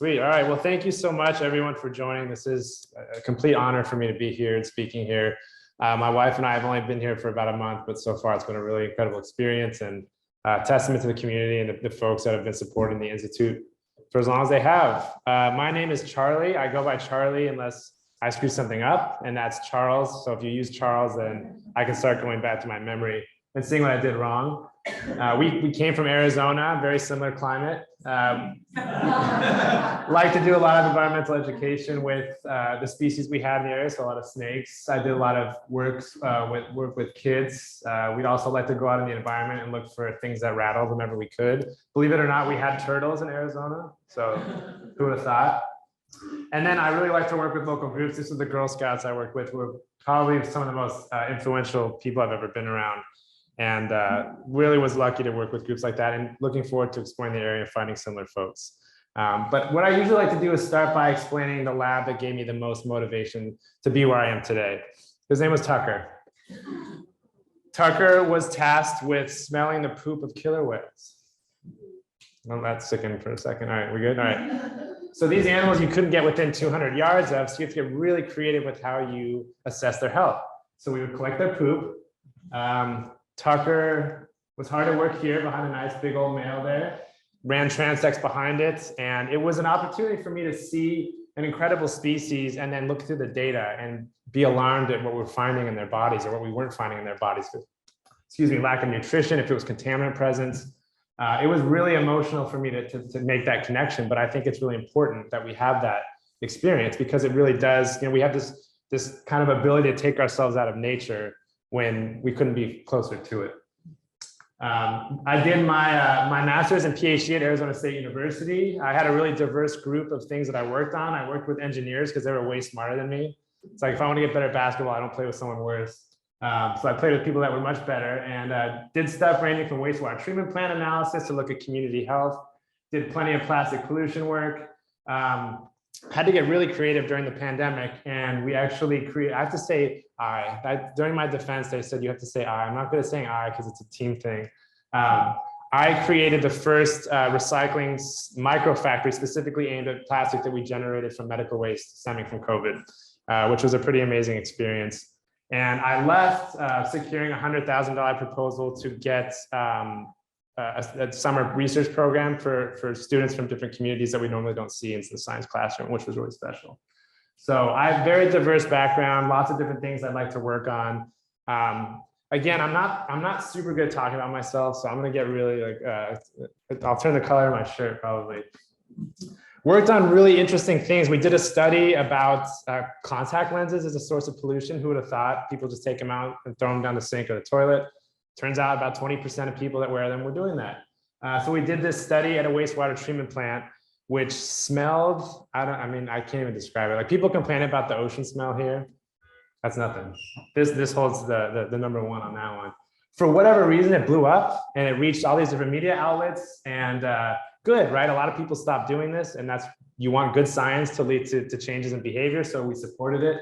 Sweet. All right. Well, thank you so much, everyone, for joining. This is a complete honor for me to be here and speaking here. My wife and I have only been here for about a month, but so far it's been a really incredible experience and testament to the community and the folks that have been supporting the Institute for as long as they have. My name is Charlie. I go by Charlie unless I screw something up, and that's Charles. So if you use Charles, then I can start going back to my memory and seeing what I did wrong. We came from Arizona, very similar climate. Like to do a lot of environmental education with the species we had in the area, so a lot of snakes. I did a lot of work with kids. We'd also like to go out in the environment and look for things that rattled whenever we could. Believe it or not, we had turtles in Arizona, so who would have thought? And then I really like to work with local groups. This was the Girl Scouts I worked with, who were probably some of the most influential people I've ever been around. And really was lucky to work with groups like that and looking forward to exploring the area and finding similar folks. But what I usually like to do is start by explaining the lab that gave me the most motivation to be where I am today. His name was Tucker. Tucker was tasked with smelling the poop of killer whales. Well, that's sickened for a second. All right, we good? All right. So these animals you couldn't get within 200 yards of, so you have to get really creative with how you assess their health. So we would collect their poop. Tucker was hard at work here behind a nice big old male there, ran transects behind it. And it was an opportunity for me to see an incredible species and then look through the data and be alarmed at what we're finding in their bodies or what we weren't finding in their bodies. Excuse me, lack of nutrition, if it was contaminant presence. It was really emotional for me to make that connection, but I think it's really important that we have that experience because it really does, we have this kind of ability to take ourselves out of nature when we couldn't be closer to it. I did my master's and PhD at Arizona State University. I had a really diverse group of things that I worked on. I worked with engineers because they were way smarter than me. It's like, if I want to get better at basketball, I don't play with someone worse. So I played with people that were much better and did stuff ranging from wastewater treatment plant analysis to look at community health, did plenty of plastic pollution work. Had to get really creative during the pandemic, and we actually I have to say during my defense, they said you have to say I. I'm not good at saying I because it's a team thing. I created the first recycling micro factory specifically aimed at plastic that we generated from medical waste stemming from COVID, which was a pretty amazing experience. And I left securing a $100,000 proposal to get a summer research program for students from different communities that we normally don't see in the science classroom, which was really special. So I have very diverse background, lots of different things I'd like to work on. Again, I'm not super good at talking about myself, so I'm gonna get really I'll turn the color of my shirt probably. Worked on really interesting things. We did a study about contact lenses as a source of pollution. Who would have thought? People just take them out and throw them down the sink or the toilet. Turns out about 20% of people that wear them were doing that. So we did this study at a wastewater treatment plant, which smelled, I can't even describe it. Like, people complain about the ocean smell here. That's nothing. This holds the number one on that one. For whatever reason, it blew up and it reached all these different media outlets, and good, right? A lot of people stopped doing this, and you want good science to lead to changes in behavior. So we supported it.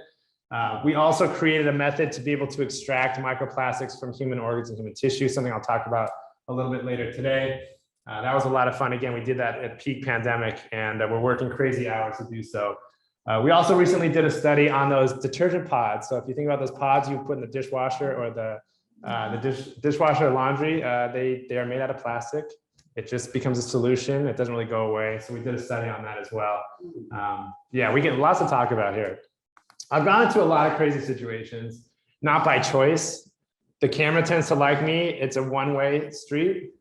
We also created a method to be able to extract microplastics from human organs and human tissue, something I'll talk about a little bit later today. That was a lot of fun. Again, we did that at peak pandemic, and we're working crazy hours to do so. We also recently did a study on those detergent pods. So if you think about those pods you put in the dishwasher or the dishwasher laundry, they are made out of plastic. It just becomes a solution. It doesn't really go away. So we did a study on that as well. Yeah, we get lots to talk about here. I've gone into a lot of crazy situations, not by choice. The camera tends to like me. It's a one-way street.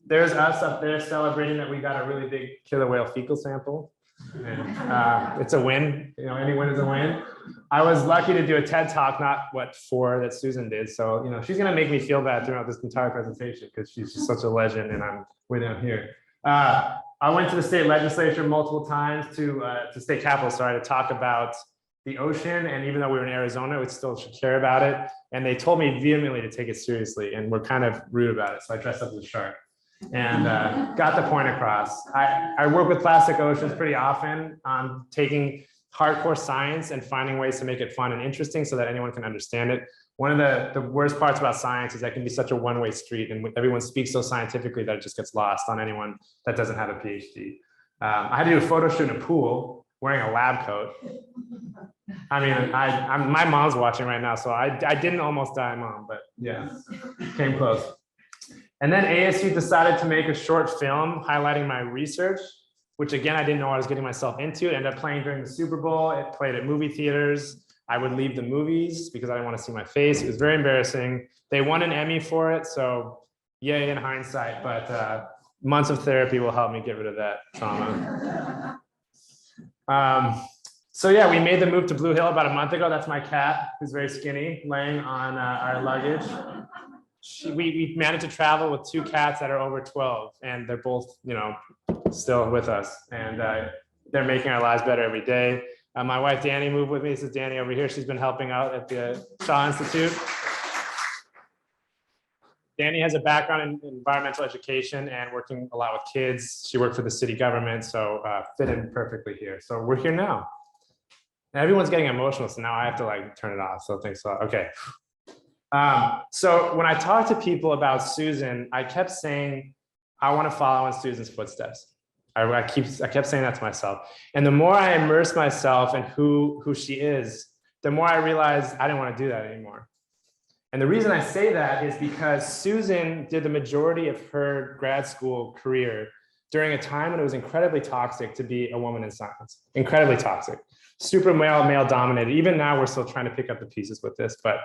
There's us up there celebrating that we got a really big killer whale fecal sample. And, it's a win. Any win is a win. I was lucky to do a TED Talk, not 4 that Susan did. So, she's gonna make me feel bad throughout this entire presentation because she's just such a legend and I'm way down here. I went to the state legislature multiple times to state capitol, sorry, to talk about the ocean, and even though we were in Arizona, we still should care about it. And they told me vehemently to take it seriously, and we're kind of rude about it. So I dressed up as a shark and got the point across. I work with plastic oceans pretty often on taking hardcore science and finding ways to make it fun and interesting so that anyone can understand it. One of the worst parts about science is that it can be such a one-way street, and everyone speaks so scientifically that it just gets lost on anyone that doesn't have a PhD. I had to do a photo shoot in a pool wearing a lab coat. I mean, my mom's watching right now, so I didn't almost die, Mom, but yeah, came close. And then ASU decided to make a short film highlighting my research, which again, I didn't know what I was getting myself into. It ended up playing during the Super Bowl. It played at movie theaters. I would leave the movies because I didn't want to see my face. It was very embarrassing. They won an Emmy for it, so yay in hindsight, but months of therapy will help me get rid of that trauma. So yeah, we made the move to Blue Hill about a month ago. That's my cat, who's very skinny, laying on our luggage. We managed to travel with 2 cats that are over 12, and they're both, you know, still with us, and they're making our lives better every day. My wife, Danny, moved with me. This is Danny over here. She's been helping out at the Shaw Institute. Danny has a background in environmental education and working a lot with kids. She worked for the city government, so fit in perfectly here. So we're here now. And everyone's getting emotional, so now I have to like turn it off. So thanks a lot. Okay. So when I talk to people about Susan, I kept saying, I want to follow in Susan's footsteps. I kept saying that to myself. And the more I immerse myself in who she is, the more I realized I didn't want to do that anymore. And the reason I say that is because Susan did the majority of her grad school career during a time when it was incredibly toxic to be a woman in science, incredibly toxic, super male dominated. Even now, we're still trying to pick up the pieces with this, but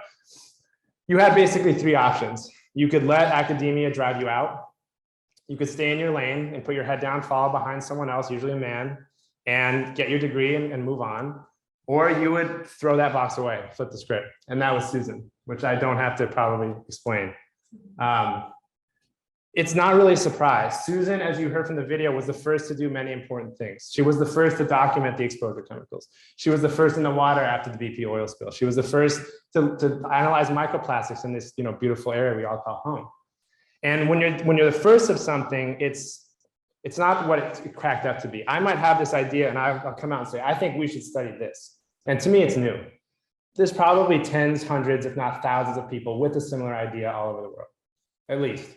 you had basically 3 options. You could let academia drive you out. You could stay in your lane and put your head down, follow behind someone else, usually a man, and get your degree and move on. Or you would throw that box away, flip the script. And that was Susan, which I don't have to probably explain. It's not really a surprise. Susan, as you heard from the video, was the first to do many important things. She was the first to document the exposure chemicals. She was the first in the water after the BP oil spill. She was the first to analyze microplastics in this, you know, beautiful area we all call home. And when you're the first of something, it's not what it cracked up to be. I might have this idea and I'll come out and say, I think we should study this. And to me, it's new. There's probably tens, hundreds, if not thousands of people with a similar idea all over the world, at least.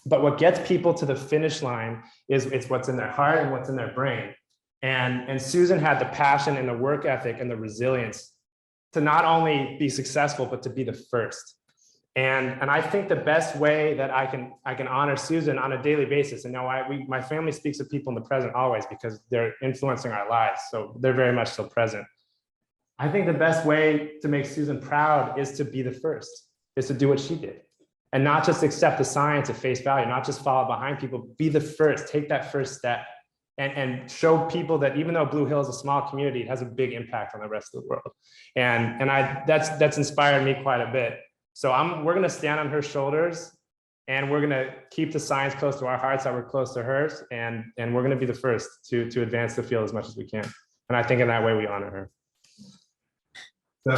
But what gets people to the finish line is it's what's in their heart and what's in their brain. And Susan had the passion and the work ethic and the resilience to not only be successful, but to be the first. And I think the best way that I can honor Susan on a daily basis, and now my family speaks of people in the present always because they're influencing our lives. So they're very much still present. I think the best way to make Susan proud is to be the first, is to do what she did. And not just accept the science at face value, not just follow behind people, be the first, take that first step and show people that even though Blue Hill is a small community, it has a big impact on the rest of the world. And that's inspired me quite a bit. So we're gonna stand on her shoulders and we're gonna keep the science close to our hearts that we're close to hers. And we're gonna be the first to advance the field as much as we can. And I think in that way we honor her. So.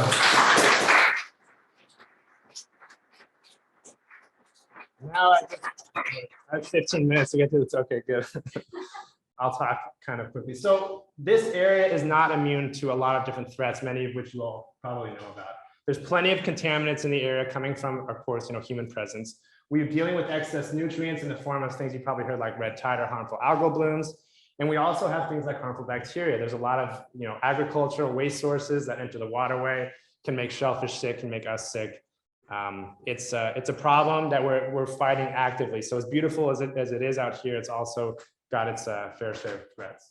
Now I have 15 minutes to get to this. Okay, good. I'll talk kind of quickly. So this area is not immune to a lot of different threats, many of which you all probably know about. There's plenty of contaminants in the area coming from, of course, human presence. We're dealing with excess nutrients in the form of things you probably heard like red tide or harmful algal blooms. And we also have things like harmful bacteria. There's a lot of agricultural waste sources that enter the waterway, can make shellfish sick, can make us sick. It's a problem that we're fighting actively. So as beautiful as it is out here, it's also got its fair share of threats.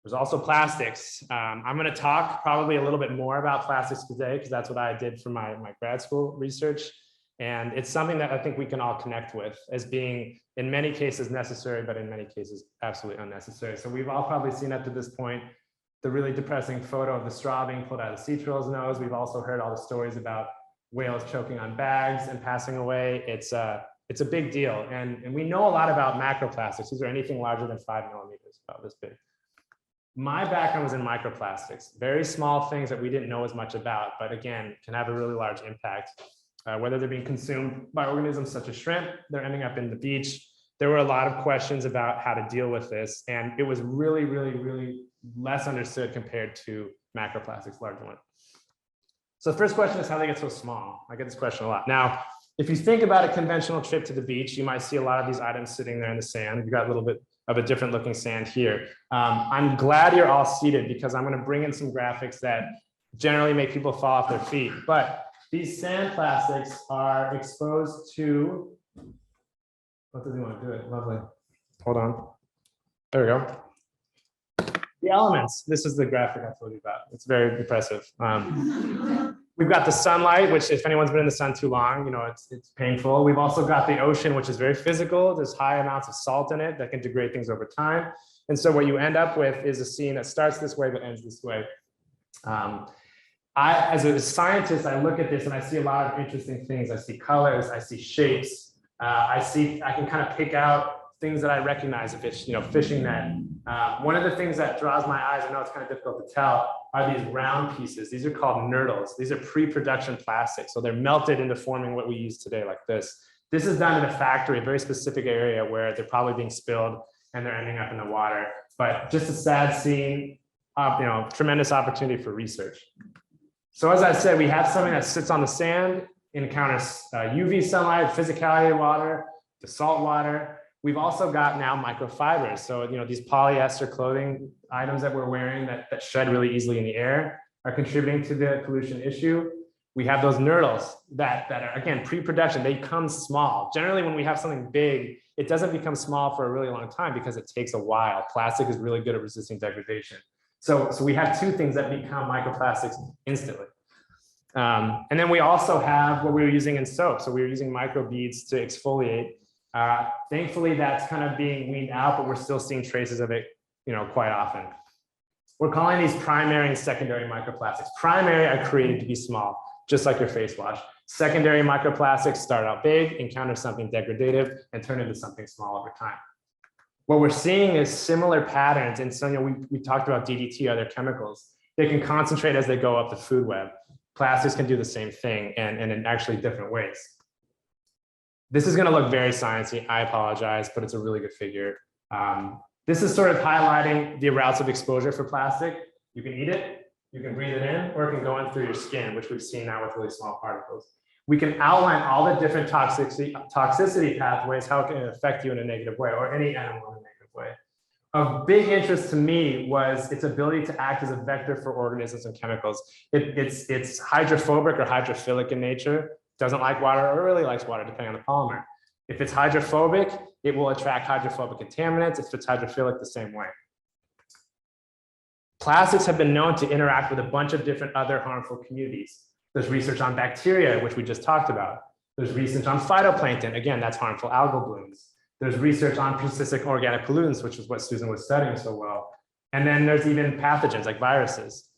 There's also plastics. I'm going to talk probably a little bit more about plastics today because that's what I did for my grad school research. And it's something that I think we can all connect with as being in many cases necessary, but in many cases absolutely unnecessary. So we've all probably seen up to this point the really depressing photo of the straw being pulled out of sea turtle's nose. We've also heard all the stories about whales choking on bags and passing away. It's a big deal. And we know a lot about macroplastics. These are anything larger than 5 millimeters, about this big. My background was in microplastics, very small things that we didn't know as much about, but again, can have a really large impact, whether they're being consumed by organisms such as shrimp, they're ending up in the beach. There were a lot of questions about how to deal with this. And it was really, really, really less understood compared to macroplastics, larger ones. So the first question is how they get so small. I get this question a lot. Now, if you think about a conventional trip to the beach, you might see a lot of these items sitting there in the sand. You've got little bit of a different looking sand here. I'm glad you're all seated because I'm going to bring in some graphics that generally make people fall off their feet. But these sand plastics are exposed to, what does he want to do it? Lovely. Hold on. There we go. The elements. This is the graphic I told you about. It's very impressive. We've got the sunlight, which if anyone's been in the sun too long, it's painful. We've also got the ocean, which is very physical. There's high amounts of salt in it that can degrade things over time. And so what you end up with is a scene that starts this way, but ends this way. As a scientist, I look at this and I see a lot of interesting things. I see colors, I see shapes. I can kind of pick out things that I recognize if it's, fishing net. One of the things that draws my eyes, I know it's kind of difficult to tell, are these round pieces. These are called nurdles. These are pre-production plastics. So they're melted into forming what we use today like this. This is done in a factory, a very specific area where they're probably being spilled and they're ending up in the water. But just a sad scene, tremendous opportunity for research. So as I said, we have something that sits on the sand, encounters UV sunlight, physicality of water, the salt water. We've also got now microfibers. So, these polyester clothing items that we're wearing that shed really easily in the air are contributing to the pollution issue. We have those nurdles that are, again, pre-production. They come small. Generally, when we have something big, it doesn't become small for a really long time because it takes a while. Plastic is really good at resisting degradation. So we have two things that become microplastics instantly. And then we also have what we were using in soap. So we were using microbeads to exfoliate. Thankfully, that's kind of being weaned out, but we're still seeing traces of it, quite often. We're calling these primary and secondary microplastics. Primary are created to be small, just like your face wash. Secondary microplastics start out big, encounter something degradative, and turn into something small over time. What we're seeing is similar patterns. And so, we talked about DDT, other chemicals. They can concentrate as they go up the food web. Plastics can do the same thing and in actually different ways. This is going to look very sciencey. I apologize, but it's a really good figure. This is sort of highlighting the routes of exposure for plastic. You can eat it, you can breathe it in, or it can go in through your skin, which we've seen now with really small particles. We can outline all the different toxicity pathways, how it can affect you in a negative way, or any animal in a negative way. Of big interest to me was its ability to act as a vector for organisms and chemicals. It's hydrophobic or hydrophilic in nature. Doesn't like water or really likes water, depending on the polymer. If it's hydrophobic, it will attract hydrophobic contaminants. If it's hydrophilic, the same way. Plastics have been known to interact with a bunch of different other harmful communities. There's research on bacteria, which we just talked about. There's research on phytoplankton. Again, that's harmful algal blooms. There's research on persistent organic pollutants, which is what Susan was studying so well. And then there's even pathogens like viruses.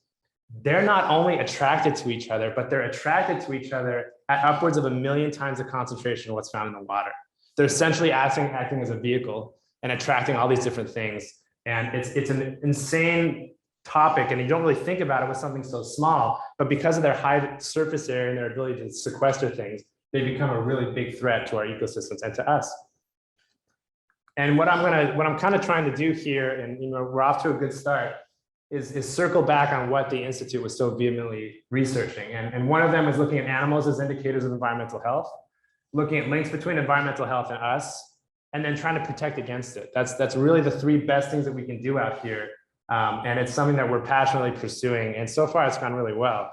They're not only attracted to each other, but they're attracted to each other at upwards of 1 million times the concentration of what's found in the water. They're essentially acting as a vehicle and attracting all these different things. And it's an insane topic, and you don't really think about it with something so small, but because of their high surface area and their ability to sequester things, they become a really big threat to our ecosystems and to us. And what I'm kind of trying to do here, and we're off to a good start, is circle back on what the Institute was so vehemently researching. And one of them is looking at animals as indicators of environmental health, looking at links between environmental health and us, and then trying to protect against it. That's really the three best things that we can do out here. And it's something that we're passionately pursuing. And so far it's gone really well.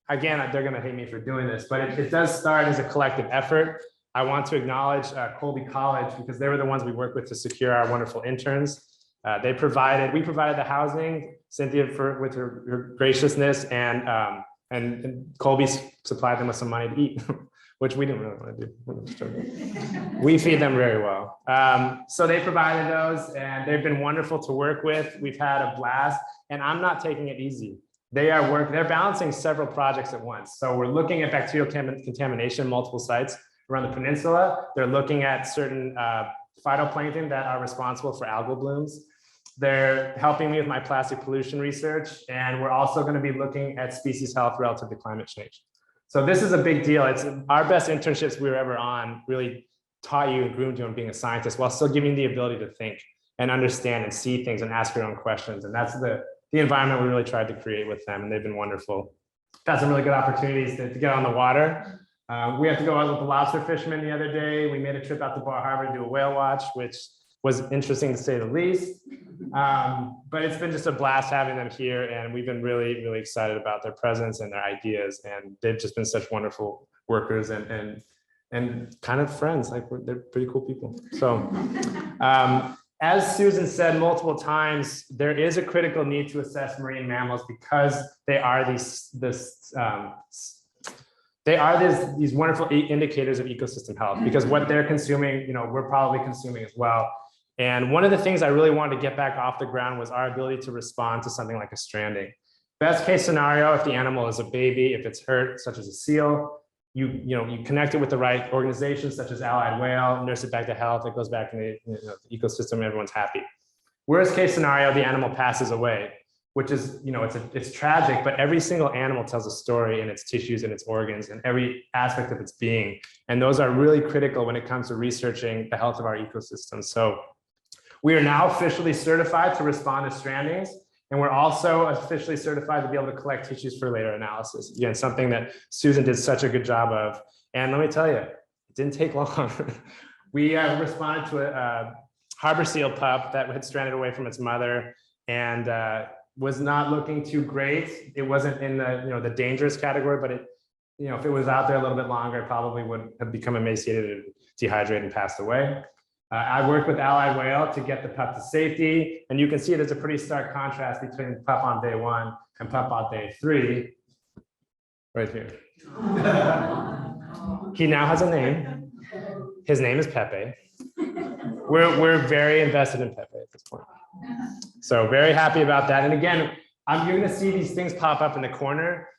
Again, they're gonna hate me for doing this, but it does start as a collective effort. I want to acknowledge Colby College, because they were the ones we worked with to secure our wonderful interns. We provided the housing, Cynthia with her graciousness, and Colby supplied them with some money to eat, which we didn't really want to do. We feed them very well. So they provided those, and they've been wonderful to work with. We've had a blast, and I'm not taking it easy. They're balancing several projects at once. So we're looking at bacterial contamination in multiple sites around the peninsula. They're looking at certain phytoplankton that are responsible for algal blooms. They're helping me with my plastic pollution research, and we're also going to be looking at species health relative to climate change. So this is a big deal. It's our best internships we were ever on, really taught you and groomed you on being a scientist while still giving you the ability to think and understand and see things and ask your own questions. And that's the environment we really tried to create with them, and they've been wonderful. Had some really good opportunities to get on the water. We had to go out with the lobster fishermen the other day. We made a trip out to Bar Harbor to do a whale watch, which was interesting to say the least. But it's been just a blast having them here, and we've been really, really excited about their presence and their ideas, and they've just been such wonderful workers and kind of friends. Like they're pretty cool people. So as Susan said multiple times, there is a critical need to assess marine mammals because they are these wonderful indicators of ecosystem health, because what they're consuming, you know, we're probably consuming as well. And one of the things I really wanted to get back off the ground was our ability to respond to something like a stranding. Best case scenario, if the animal is a baby, if it's hurt, such as a seal, you connect it with the right organizations such as Allied Whale, nurse it back to health, it goes back in the ecosystem, everyone's happy. Worst case scenario, the animal passes away, which is, it's tragic, but every single animal tells a story in its tissues and its organs and every aspect of its being. And those are really critical when it comes to researching the health of our ecosystem. So we are now officially certified to respond to strandings. And we're also officially certified to be able to collect tissues for later analysis. Again, something that Susan did such a good job of. And let me tell you, it didn't take long. We responded to a harbor seal pup that had stranded away from its mother and was not looking too great. It wasn't in the dangerous category, but it, if it was out there a little bit longer, it probably would have become emaciated and dehydrated and passed away. I worked with Allied Whale to get the pup to safety, and you can see there's a pretty stark contrast between pup on day 1 and pup on day 3, right here. He now has a name. His name is Pepe. We're very invested in Pepe at this point. So very happy about that. And again, you're going to see these things pop up in the corner.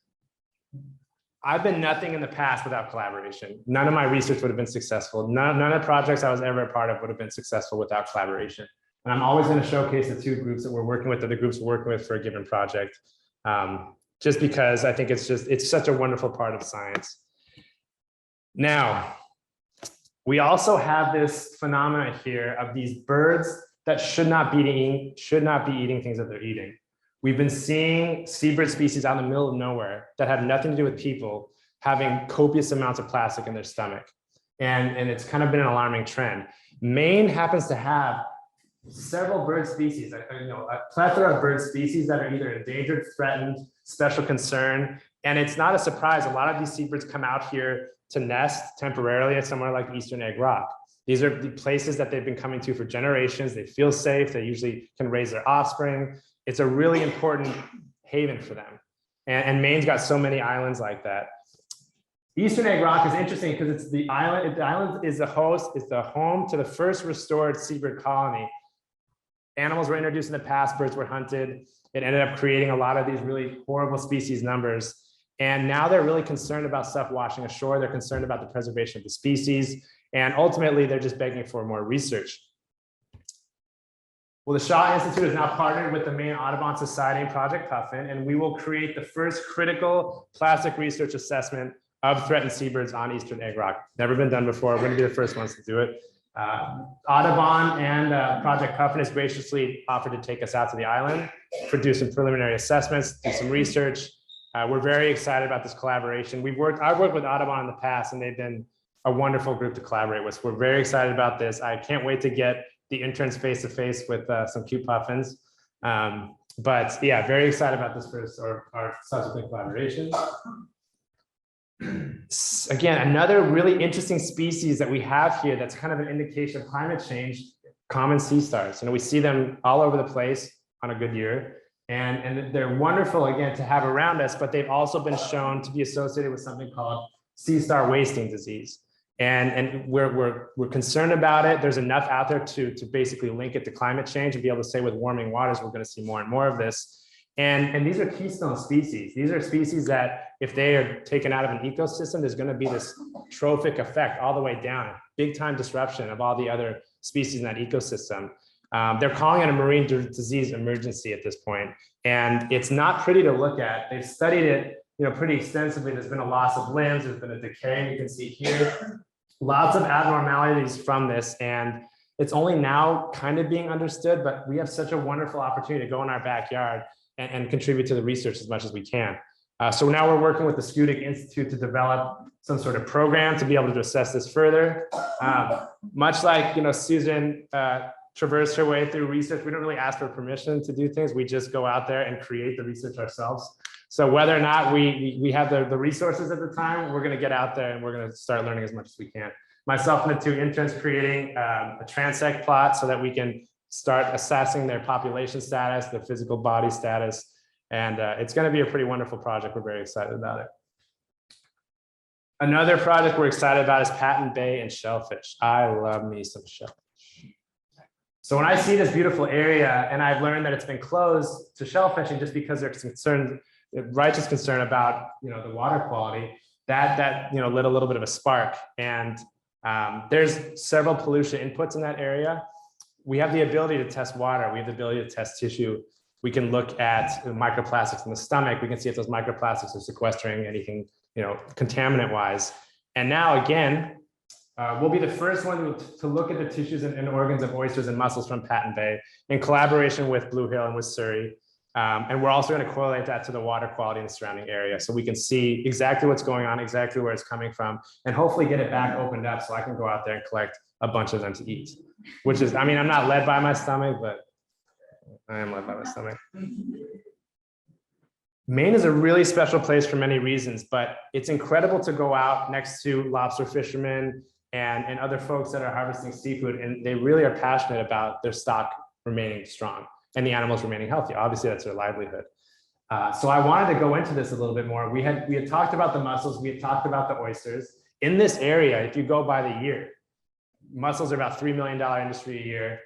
I've been nothing in the past without collaboration. None of my research would have been successful. None of the projects I was ever a part of would have been successful without collaboration. And I'm always going to showcase the 2 groups that we're working with, or the groups we're working with for a given project, just because I think it's such a wonderful part of science. Now, we also have this phenomena here of these birds that should not be eating things that they're eating. We've been seeing seabird species out in the middle of nowhere that have nothing to do with people having copious amounts of plastic in their stomach. And it's kind of been an alarming trend. Maine happens to have several bird species, a plethora of bird species that are either endangered, threatened, special concern. And it's not a surprise. A lot of these seabirds come out here to nest temporarily at somewhere like Eastern Egg Rock. These are the places that they've been coming to for generations. They feel safe. They usually can raise their offspring. It's a really important haven for them. And Maine's got so many islands like that. Eastern Egg Rock is interesting because it's the island. The island is the home to the first restored seabird colony. Animals were introduced in the past, birds were hunted. It ended up creating a lot of these really horrible species numbers. And now they're really concerned about stuff washing ashore. They're concerned about the preservation of the species. And ultimately, they're just begging for more research. Well, the Shaw Institute is now partnered with the Maine Audubon Society and Project Puffin, and we will create the first critical plastic research assessment of threatened seabirds on Eastern Egg Rock. Never been done before. We're going to be the first ones to do it. Audubon and Project Puffin has graciously offered to take us out to the island, produce some preliminary assessments, do some research. We're very excited about this collaboration. I've worked with Audubon in the past, and they've been a wonderful group to collaborate with. We're very excited about this. I can't wait to get the interns face to face with some cute puffins. But yeah, very excited about this first or our subsequent collaborations. Again, another really interesting species that we have here that's kind of an indication of climate change, common sea stars. We see them all over the place on a good year. And they're wonderful, again, to have around us, but they've also been shown to be associated with something called sea star wasting disease. And we're concerned about it. There's enough out there to basically link it to climate change and be able to say with warming waters, we're going to see more and more of this. And these are keystone species. These are species that if they are taken out of an ecosystem, there's going to be this trophic effect all the way down, big time disruption of all the other species in that ecosystem. They're calling it a marine disease emergency at this point. And it's not pretty to look at. They've studied it pretty extensively. There's been a loss of limbs, there's been a decay, you can see here. Lots of abnormalities from this, and it's only now kind of being understood, but we have such a wonderful opportunity to go in our backyard and contribute to the research as much as we can. So now we're working with the Schoodic Institute to develop some sort of program to be able to assess this further. Much like Susan traversed her way through research. We don't really ask for permission to do things. We just go out there and create the research ourselves. So whether or not we have the resources at the time, we're going to get out there and we're going to start learning as much as we can. Myself and the 2 interns creating a transect plot so that we can start assessing their population status, their physical body status. And it's going to be a pretty wonderful project. We're very excited about it. Another project we're excited about is Patton Bay and shellfish. I love me some shellfish. So when I see this beautiful area and I've learned that it's been closed to shellfishing just because they're concerned, righteous concern about the water quality, that lit a little bit of a spark. And there's several pollution inputs in that area. We have the ability to test water. We have the ability to test tissue. We can look at microplastics in the stomach. We can see if those microplastics are sequestering anything, contaminant wise. And now again, we'll be the first one to look at the tissues and organs of oysters and mussels from Patton Bay in collaboration with Blue Hill and with Surrey. And we're also going to correlate that to the water quality in the surrounding area. So we can see exactly what's going on, exactly where it's coming from, and hopefully get it back opened up so I can go out there and collect a bunch of them to eat, which is, I mean, I'm not led by my stomach, but I am led by my stomach. Maine is a really special place for many reasons, but it's incredible to go out next to lobster fishermen and other folks that are harvesting seafood, and they really are passionate about their stock remaining strong and the animals remaining healthy. Obviously, that's their livelihood. So I wanted to go into this a little bit more. We had talked about the mussels, we had talked about the oysters. In this area, if you go by the year, mussels are about $3 million industry a year.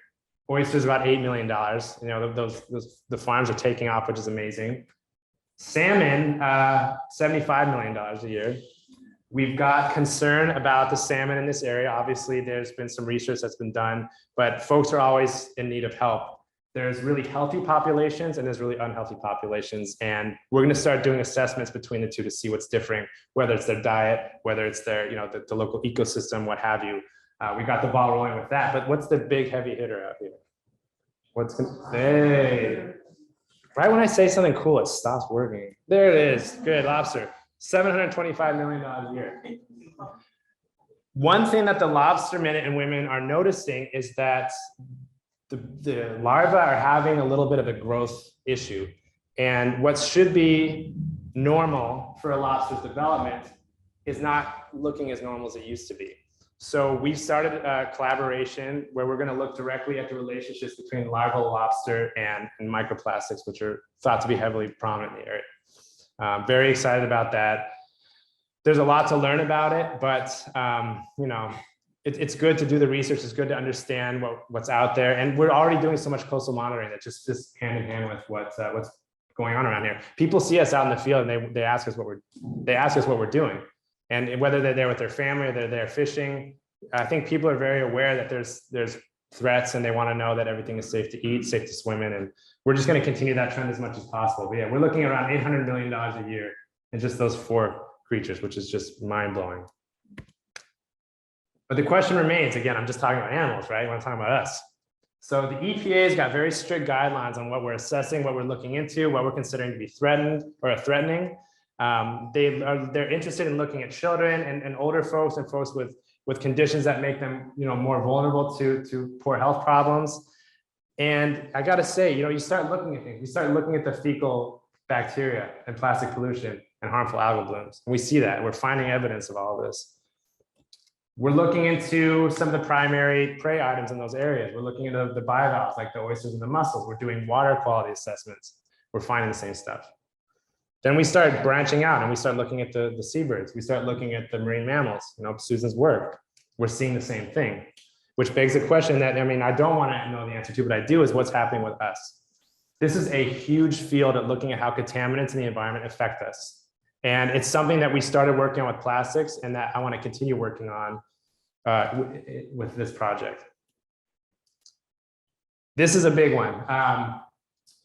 Oysters about $8 million. The farms are taking off, which is amazing. Salmon, $75 million a year. We've got concern about the salmon in this area. Obviously, there's been some research that's been done, but folks are always in need of help. There's really healthy populations and there's really unhealthy populations. And we're going to start doing assessments between the two to see what's different, whether it's their diet, whether it's their, the local ecosystem, what have you. We got the ball rolling with that, but what's the big heavy hitter out here? Hey, right when I say something cool, it stops working. There it is. Good, lobster. $725 million a year. One thing that the lobster men and women are noticing is that the larvae are having a little bit of a growth issue. And what should be normal for a lobster's development is not looking as normal as it used to be. So we've started a collaboration where we're going to look directly at the relationships between larval lobster and microplastics, which are thought to be heavily prominent in the area. Very excited about that. There's a lot to learn about it, but it's good to do the research. It's good to understand what's out there, and we're already doing so much coastal monitoring that just hand in hand with what's going on around here. People see us out in the field and they ask us what we're doing. And whether they're there with their family or they're there fishing, I think people are very aware that there's threats and they want to know that everything is safe to eat, safe to swim in. And we're just going to continue that trend as much as possible. But yeah, we're looking at around $800 million a year in just those 4 creatures, which is just mind blowing. But the question remains, again, I'm just talking about animals, right? I'm talking about us. So the EPA's got very strict guidelines on what we're assessing, what we're looking into, what we're considering to be threatened or threatening. They're interested in looking at children and older folks and folks with conditions that make them more vulnerable to poor health problems. And I got to say, you start looking at things. You start looking at the fecal bacteria and plastic pollution and harmful algal blooms. And we see that. We're finding evidence of all of this. We're looking into some of the primary prey items in those areas. We're looking into the bivalves, like the oysters and the mussels. We're doing water quality assessments. We're finding the same stuff. Then we start branching out and we start looking at the seabirds. We start looking at the marine mammals, Susan's work. We're seeing the same thing, which begs the question that, I don't want to know the answer to, but I do, is what's happening with us. This is a huge field at looking at how contaminants in the environment affect us. And it's something that we started working on with plastics and that I want to continue working on with this project. This is a big one.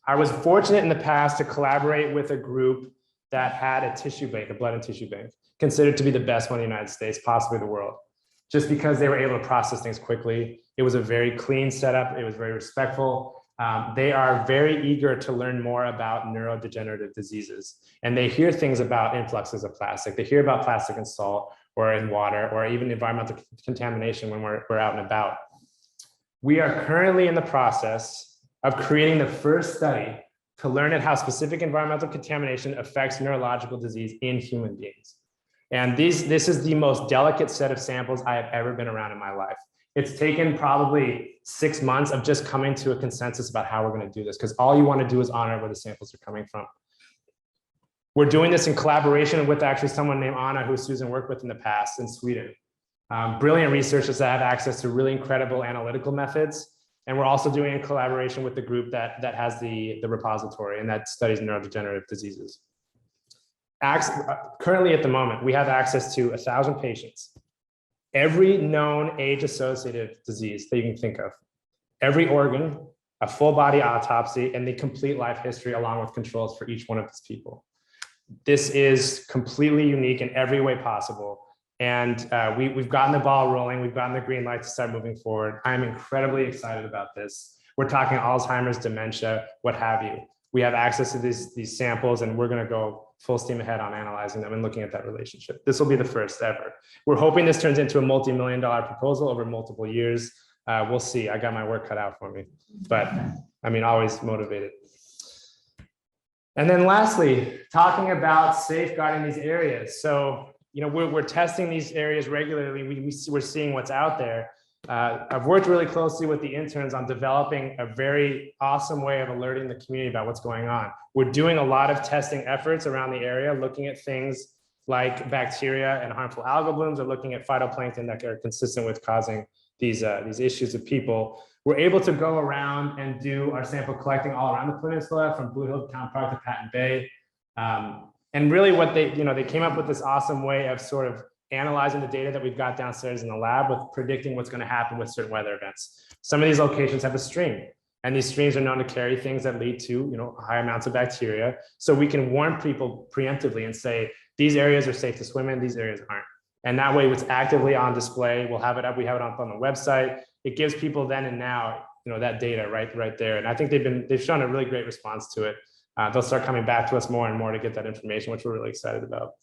I was fortunate in the past to collaborate with a group that had a tissue bank, a blood and tissue bank, considered to be the best one in the United States, possibly the world, just because they were able to process things quickly. It was a very clean setup. It was very respectful. They are very eager to learn more about neurodegenerative diseases. And they hear things about influxes of plastic. They hear about plastic in salt or in water or even environmental contamination when we're out and about. We are currently in the process of creating the first study to learn at how specific environmental contamination affects neurological disease in human beings. And this is the most delicate set of samples I have ever been around in my life. It's taken probably 6 months of just coming to a consensus about how we're going to do this, because all you want to do is honor where the samples are coming from. We're doing this in collaboration with actually someone named Anna, who Susan worked with in the past in Sweden. Brilliant researchers that have access to really incredible analytical methods. And we're also doing in collaboration with the group that has the repository and that studies neurodegenerative diseases. Currently at the moment, we have access to 1,000 patients, every known age-associated disease that you can think of, every organ, a full body autopsy, and the complete life history along with controls for each one of these people. This is completely unique in every way possible. And we've gotten the ball rolling. We've gotten the green light to start moving forward. I'm incredibly excited about this. We're talking Alzheimer's, dementia, what have you. We have access to these samples, and we're going to go full steam ahead on analyzing them and looking at that relationship. This will be the first ever. We're hoping this turns into a multi-million-dollar proposal over multiple years. We'll see. I got my work cut out for me, but I mean, always motivated. And then lastly, talking about safeguarding these areas. So, you know, we're testing these areas regularly. We're seeing what's out there. I've worked really closely with the interns on developing a very awesome way of alerting the community about what's going on. We're doing a lot of testing efforts around the area, looking at things like bacteria and harmful algal blooms, or looking at phytoplankton that are consistent with causing these issues with people. We're able to go around and do our sample collecting all around the peninsula, from Blue Hill Town Park to Patton Bay. And really what they came up with this awesome way of sort of analyzing the data that we've got downstairs in the lab with predicting what's going to happen with certain weather events. Some of these locations have a stream, and these streams are known to carry things that lead to, you know, high amounts of bacteria. So we can warn people preemptively and say, these areas are safe to swim in, these areas aren't. And that way it's actively on display. We'll have it up, we have it on the website. It gives people then and now, you know, that data right there. And I think they've shown a really great response to it. They'll start coming back to us more and more to get that information, which we're really excited about.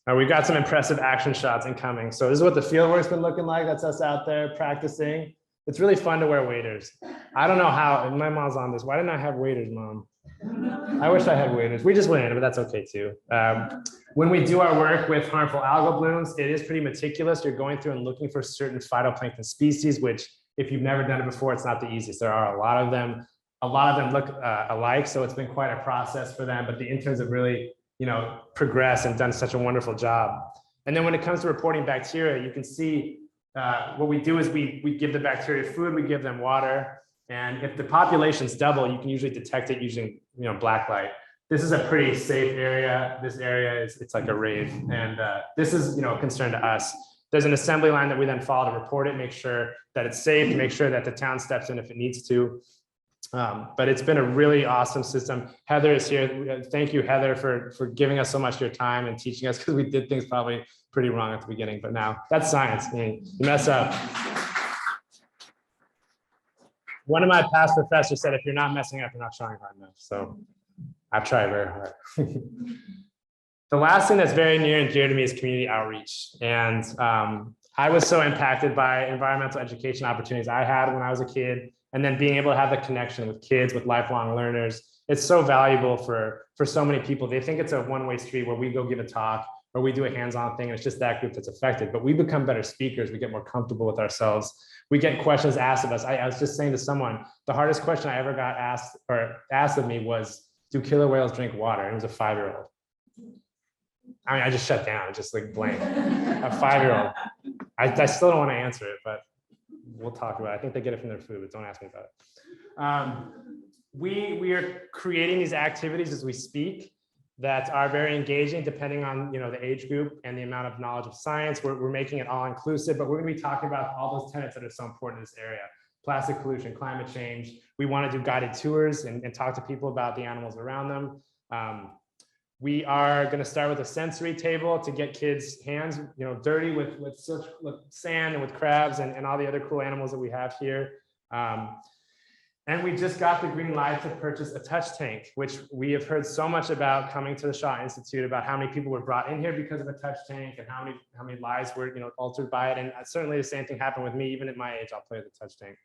We've got some impressive action shots incoming. So this is what the field work's been looking like. That's us out there practicing. It's really fun to wear waders. I don't know how, and my mom's on this. Why didn't I have waders, Mom? I wish I had waders. We just win, but that's okay too. When we do our work with harmful algal blooms, it is pretty meticulous. You're going through and looking for certain phytoplankton species, which if you've never done it before, it's not the easiest. There are a lot of them. A lot of them look alike, so it's been quite a process for them, but the interns have really, you know, progressed and done such a wonderful job. And then when it comes to reporting bacteria, you can see what we do is we give the bacteria food, we give them water, and if the populations double, you can usually detect it using, you know, black light. This is a pretty safe area. This area it's like a rave, and this is, you know, a concern to us. There's an assembly line that we then follow to report it, make sure that it's safe, to make sure that the town steps in if it needs to. But it's been a really awesome system. Heather is here. Thank you, Heather, for giving us so much of your time and teaching us, because we did things probably pretty wrong at the beginning, but now that's science. I mean, you mess up. One of my past professors said, if you're not messing up, you're not trying hard enough. So I've tried very hard. The last thing that's very near and dear to me is community outreach. And I was so impacted by environmental education opportunities I had when I was a kid. And then being able to have the connection with kids, with lifelong learners, it's so valuable for so many people. They think it's a one-way street where we go give a talk or we do a hands-on thing and it's just that group that's affected. But we become better speakers. We get more comfortable with ourselves. We get questions asked of us. I was just saying to someone, the hardest question I ever got asked of me was, do killer whales drink water? And it was a 5-year-old. I mean, I just shut down, just like blank. A 5-year-old. I still don't want to answer it, but we'll talk about it. I think they get it from their food, but don't ask me about it. We are creating these activities as we speak that are very engaging, depending on, you know, the age group and the amount of knowledge of science. We're making it all inclusive, but we're going to be talking about all those tenets that are so important in this area: plastic pollution, climate change. We want to do guided tours and talk to people about the animals around them. We are going to start with a sensory table to get kids' hands, you know, dirty with sand and with crabs and all the other cool animals that we have here. And we just got the green light to purchase a touch tank, which we have heard so much about coming to the Shaw Institute, about how many people were brought in here because of a touch tank and how many lives were altered by it. And certainly the same thing happened with me. Even at my age, I'll play with the touch tank.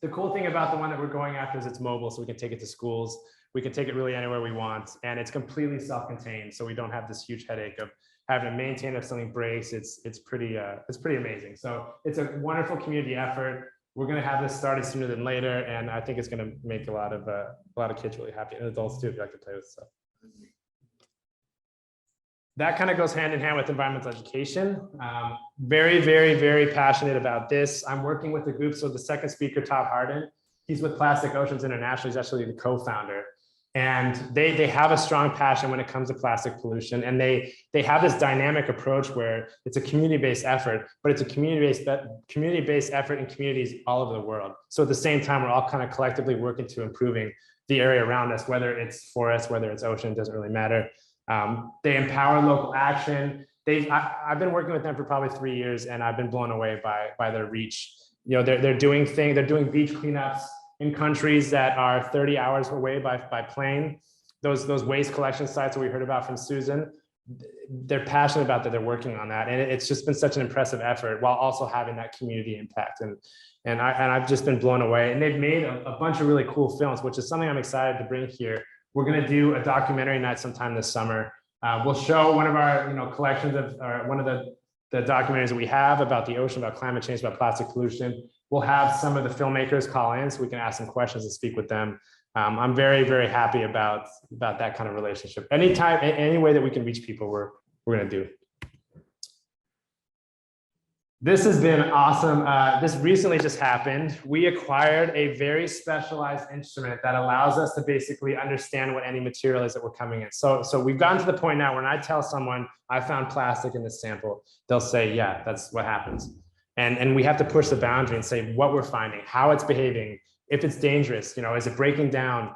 The cool thing about the one that we're going after is it's mobile, so we can take it to schools. We can take it really anywhere we want, and it's completely self-contained, so we don't have this huge headache of having to maintain if something breaks. It's pretty amazing. So it's a wonderful community effort. We're going to have this started sooner than later, and I think it's going to make a lot of kids really happy, and adults too, if you like to play with stuff. That kind of goes hand in hand with environmental education. Very, very, very passionate about this. I'm working with a group. So the second speaker, Todd Harden, he's with Plastic Oceans International. He's actually the co-founder. And they have a strong passion when it comes to plastic pollution. And they have this dynamic approach where it's a community-based effort, but it's a community-based effort in communities all over the world. So at the same time, we're all kind of collectively working to improving the area around us, whether it's forest, whether it's ocean, doesn't really matter. They empower local action. I've been working with them for probably 3 years, and I've been blown away by their reach. They're doing beach cleanups in countries that are 30 hours away by plane. Those waste collection sites that we heard about from Susan, they're passionate about that. They're working on that, and it's just been such an impressive effort while also having that community impact. And I've just been blown away. And they've made a bunch of really cool films, which is something I'm excited to bring here. We're going to do a documentary night sometime this summer. We'll show one of our collections of one of the documentaries that we have about the ocean, about climate change, about plastic pollution. We'll have some of the filmmakers call in so we can ask them questions and speak with them. I'm very, very happy about that kind of relationship. Anytime, any way that we can reach people, we're going to do. This has been awesome. This recently just happened. We acquired a very specialized instrument that allows us to basically understand what any material is that we're coming in. So we've gotten to the point now when I tell someone I found plastic in this sample, they'll say, yeah, that's what happens. And we have to push the boundary and say what we're finding, how it's behaving, if it's dangerous, is it breaking down?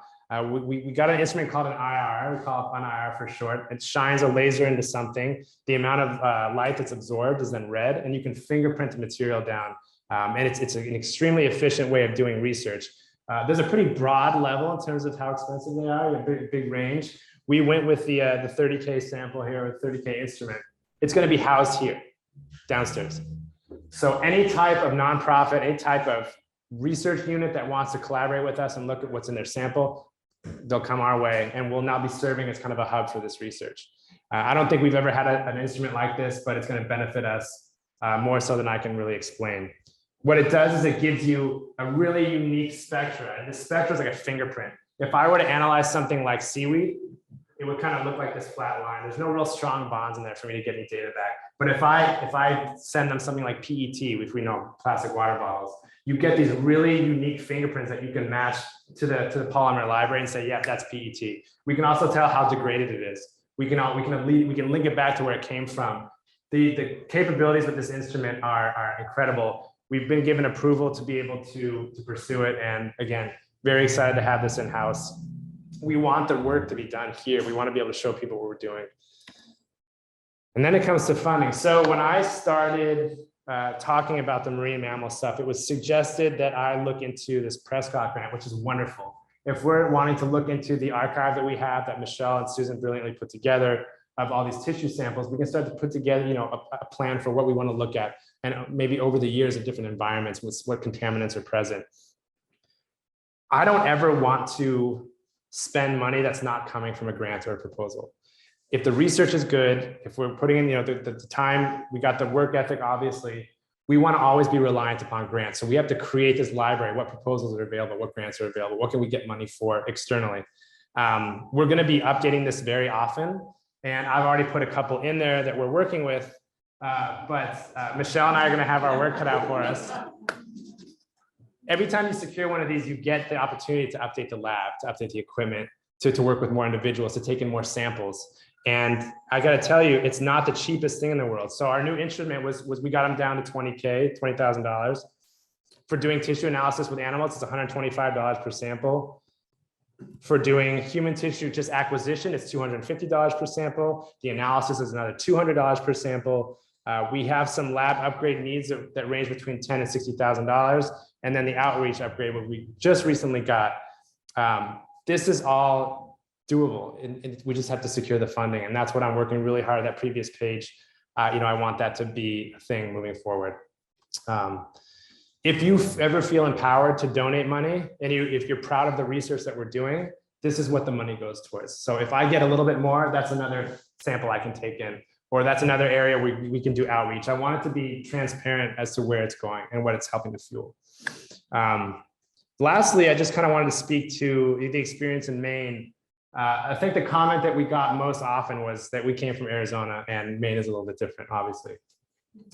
We got an instrument called an IR, we call it an IR for short. It shines a laser into something. The amount of light that's absorbed is then read, and you can fingerprint the material down. And it's an extremely efficient way of doing research. There's a pretty broad level in terms of how expensive they are, a big range. We went with the 30K sample here, with 30K instrument. It's going to be housed here, downstairs. So any type of nonprofit, any type of research unit that wants to collaborate with us and look at what's in their sample, they'll come our way, and we'll now be serving as kind of a hub for this research. I don't think we've ever had an instrument like this, but it's going to benefit us more so than I can really explain. What it does is it gives you a really unique spectra, and the spectra is like a fingerprint. If I were to analyze something like seaweed, it would kind of look like this flat line. There's no real strong bonds in there for me to get any data back. But if I send them something like PET, which we know, plastic water bottles, you get these really unique fingerprints that you can match to the polymer library and say, yeah, that's PET. We can also tell how degraded it is. We can link it back to where it came from. The capabilities with this instrument are incredible. We've been given approval to be able to pursue it. And again, very excited to have this in-house. We want the work to be done here. We want to be able to show people what we're doing. And then it comes to funding. So when I started talking about the marine mammal stuff, it was suggested that I look into this Prescott grant, which is wonderful. If we're wanting to look into the archive that we have that Michelle and Susan brilliantly put together of all these tissue samples, we can start to put together, a plan for what we want to look at, and maybe over the years of different environments, with what contaminants are present. I don't ever want to spend money that's not coming from a grant or a proposal. If the research is good, if we're putting in, the time, we got the work ethic, obviously, we want to always be reliant upon grants. So we have to create this library, what proposals are available, what grants are available, what can we get money for externally. We're going to be updating this very often. And I've already put a couple in there that we're working with, but Michelle and I are going to have our work cut out for us. Every time you secure one of these, you get the opportunity to update the lab, to update the equipment, to work with more individuals, to take in more samples. And I got to tell you, it's not the cheapest thing in the world. So our new instrument was we got them down to $20,000. For doing tissue analysis with animals, it's $125 per sample. For doing human tissue, just acquisition, it's $250 per sample. The analysis is another $200 per sample. We have some lab upgrade needs that range between $10,000 and $60,000. and then the outreach upgrade, what we just recently got. This is all doable, and we just have to secure the funding, and that's what I'm working really hard. That previous page, I want that to be a thing moving forward. If you ever feel empowered to donate money, and if you're proud of the research that we're doing, this is what the money goes towards. So if I get a little bit more, that's another sample I can take in, or that's another area we can do outreach. I want it to be transparent as to where it's going and what it's helping to fuel. Lastly, I just kind of wanted to speak to the experience in Maine. I think the comment that we got most often was that we came from Arizona, and Maine is a little bit different, obviously.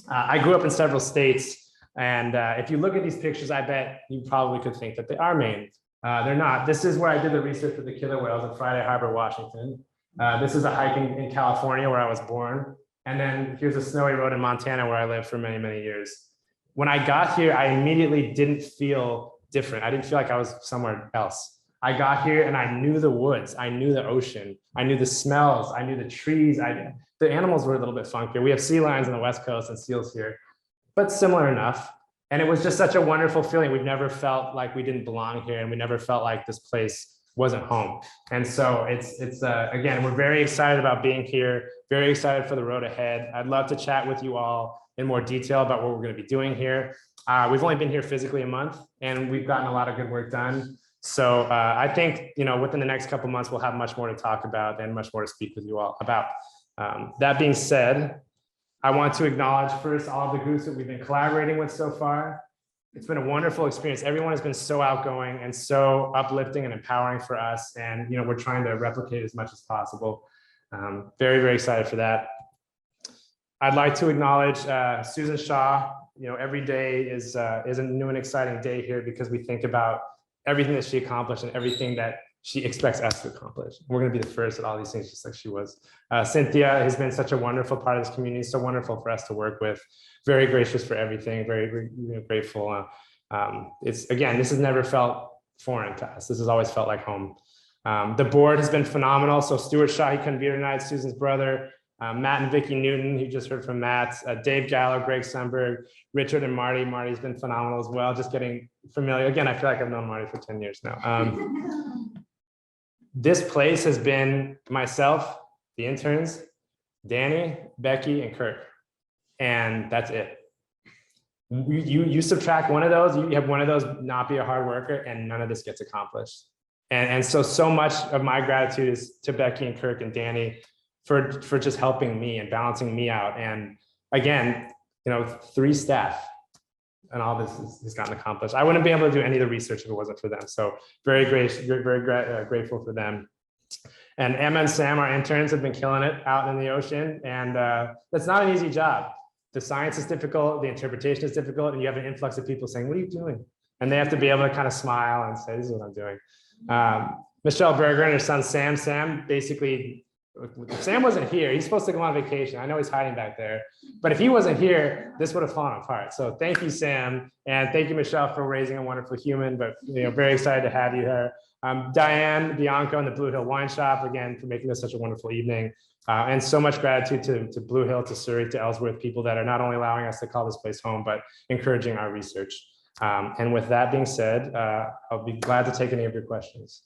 I grew up in several states. And if you look at these pictures, I bet you probably could think that they are Maine. They're not. This is where I did the research with the killer whales at Friday Harbor, Washington. This is a hike in California where I was born. And then here's a snowy road in Montana where I lived for many, many years. When I got here, I immediately didn't feel different. I didn't feel like I was somewhere else. I got here and I knew the woods. I knew the ocean. I knew the smells. I knew the trees. The animals were a little bit funkier. We have sea lions on the West Coast and seals here, but similar enough. And it was just such a wonderful feeling. We've never felt like we didn't belong here, and we never felt like this place wasn't home. And so again, we're very excited about being here, very excited for the road ahead. I'd love to chat with you all in more detail about what we're going to be doing here. We've only been here physically a month, and we've gotten a lot of good work done. So I think, within the next couple of months, we'll have much more to talk about and much more to speak with you all about. That being said, I want to acknowledge first all of the groups that we've been collaborating with so far. It's been a wonderful experience. Everyone has been so outgoing and so uplifting and empowering for us. And we're trying to replicate as much as possible. Very, very excited for that. I'd like to acknowledge Susan Shaw. Every day is a new and exciting day here because we think about everything that she accomplished and everything that she expects us to accomplish. We're going to be the first at all these things, just like she was. Cynthia has been such a wonderful part of this community, so wonderful for us to work with. Very gracious for everything, very, very grateful. This has never felt foreign to us. This has always felt like home. The board has been phenomenal. So Stuart Shaw, he couldn't be here tonight, Susan's brother. Matt and Vicki Newton, you just heard from Matt, Dave Gallo, Greg Sundberg, Richard and Marty. Marty's been phenomenal as well. Just getting familiar. Again, I feel like I've known Marty for 10 years now. This place has been myself, the interns, Danny, Becky, and Kirk. And that's it. You subtract one of those, you have one of those not be a hard worker, and none of this gets accomplished. And so much of my gratitude is to Becky and Kirk and Danny for just helping me and balancing me out. And again, 3 staff and all this has gotten accomplished. I wouldn't be able to do any of the research if it wasn't for them. So very grateful for them. And Emma and Sam, our interns, have been killing it out in the ocean. And that's not an easy job. The science is difficult, the interpretation is difficult, and you have an influx of people saying, what are you doing? And they have to be able to kind of smile and say, this is what I'm doing. Michelle Berger and her son, Sam basically, Sam wasn't here. He's supposed to go on vacation. I know he's hiding back there, but if he wasn't here, this would have fallen apart. So thank you, Sam. And thank you, Michelle, for raising a wonderful human, but very excited to have you here. Diane, Bianco, and the Blue Hill Wine Shop, again, for making this such a wonderful evening. And so much gratitude to Blue Hill, to Surrey, to Ellsworth, people that are not only allowing us to call this place home, but encouraging our research. And with that being said, I'll be glad to take any of your questions.